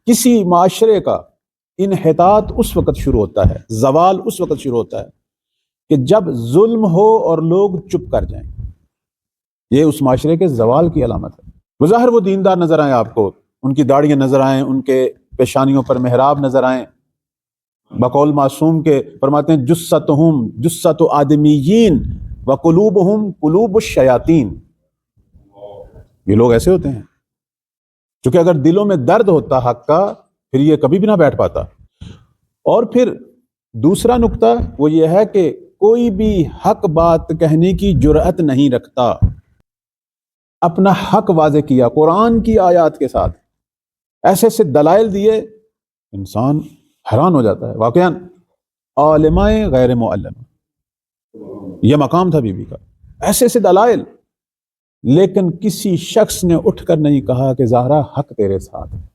किसी माशरे का इन्हितात उस वक़्त शुरू होता है, जवाल उस वक़्त शुरू होता है कि जब जुल्म हो और लोग चुप कर जाएं। ये उस माशरे के जवाल की अलामत है। बज़ाहिर वो दीनदार नजर आए आपको, उनकी दाढ़ियां नजर आएं, उनके पेशानियों पर मेहराब नजर आएं, बकौल मासूम के फरमाते हैं जुस्सतुहुम जुस्सतु आदमीयीन व कुलूबुहुम कुलूबुश शयातीन। ये लोग ऐसे होते हैं क्योंकि अगर दिलों में दर्द होता हक का, फिर ये कभी भी ना बैठ पाता। और फिर दूसरा नुक्ता वो ये है कि कोई भी हक बात कहने की जुर्अत नहीं रखता। अपना हक वाज़े किया कुरान की आयत के साथ, ऐसे ऐसे दलाइल दिए, इंसान हैरान हो जाता है। वाकयान आलिमाए गैर मुअल्लिम, यह मकाम था बीबी का, ऐसे ऐसे दलाइल, लेकिन किसी शख्स ने उठकर नहीं कहा कि ज़हरा हक तेरे साथ है।